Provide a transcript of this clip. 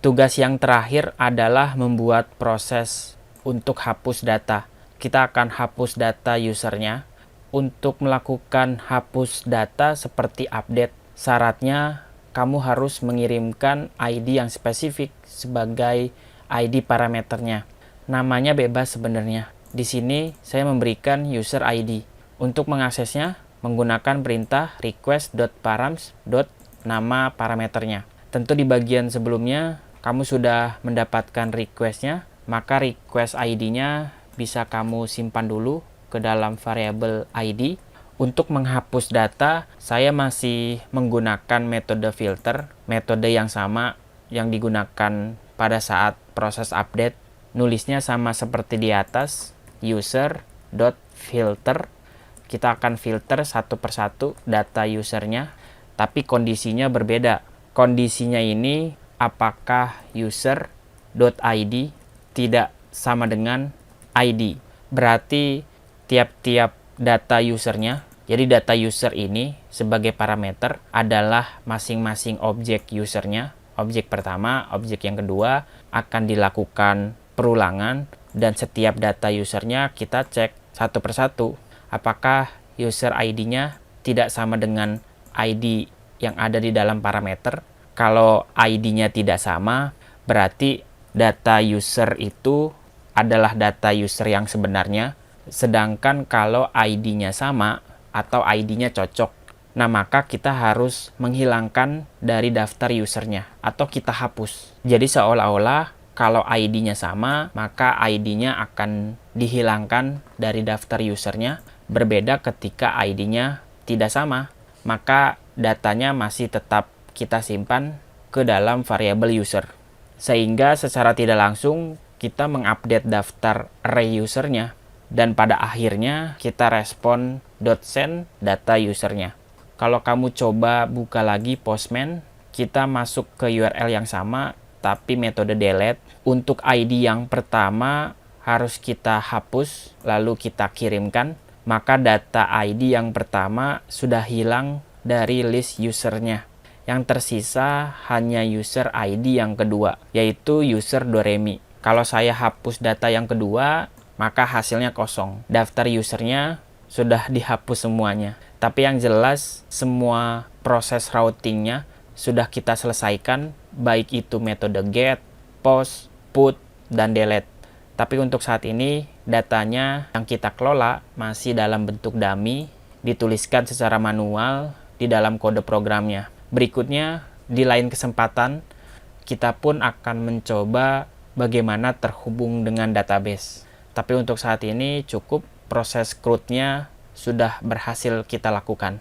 Tugas yang terakhir adalah membuat proses untuk hapus data. Kita akan hapus data usernya. Untuk melakukan hapus data seperti update, syaratnya kamu harus mengirimkan ID yang spesifik sebagai ID parameternya. Namanya bebas sebenarnya. Di sini saya memberikan user ID. Untuk mengaksesnya menggunakan perintah request.params.nama parameternya. Tentu di bagian sebelumnya kamu sudah mendapatkan requestnya, maka request ID-nya bisa kamu simpan dulu ke dalam variabel ID. Untuk menghapus data, saya masih menggunakan metode filter, metode yang sama yang digunakan pada saat proses update. Nulisnya sama seperti di atas, user.filter. Kita akan filter satu persatu data usernya, tapi kondisinya berbeda. Kondisinya ini apakah user.id tidak sama dengan ID. Berarti tiap-tiap data usernya, jadi data user ini sebagai parameter adalah masing-masing objek usernya. Objek pertama, objek yang kedua akan dilakukan perulangan, dan setiap data usernya kita cek satu persatu apakah user ID-nya tidak sama dengan ID yang ada di dalam parameter. Kalau ID-nya tidak sama, berarti data user itu adalah data user yang sebenarnya. Sedangkan kalau ID-nya sama atau ID-nya cocok, nah maka kita harus menghilangkan dari daftar usernya atau kita hapus. Jadi seolah-olah kalau ID-nya sama, maka ID-nya akan dihilangkan dari daftar usernya. Berbeda ketika ID-nya tidak sama, maka datanya masih tetap kita simpan ke dalam variabel user. Sehingga secara tidak langsung kita mengupdate daftar array usernya, dan pada akhirnya kita respon .send data usernya. Kalau kamu coba buka lagi Postman, kita masuk ke URL yang sama tapi metode delete. Untuk ID yang pertama harus kita hapus lalu kita kirimkan, maka data ID yang pertama sudah hilang dari list usernya. Yang tersisa hanya user ID yang kedua, yaitu user Doremi. Kalau saya hapus data yang kedua, maka hasilnya kosong. Daftar usernya sudah dihapus semuanya. Tapi yang jelas semua proses routingnya sudah kita selesaikan, baik itu metode get, post, put, dan delete. Tapi untuk saat ini datanya yang kita kelola masih dalam bentuk dummy, dituliskan secara manual di dalam kode programnya. Berikutnya di lain kesempatan kita pun akan mencoba bagaimana terhubung dengan database. Tapi untuk saat ini cukup, proses CRUD-nya sudah berhasil kita lakukan.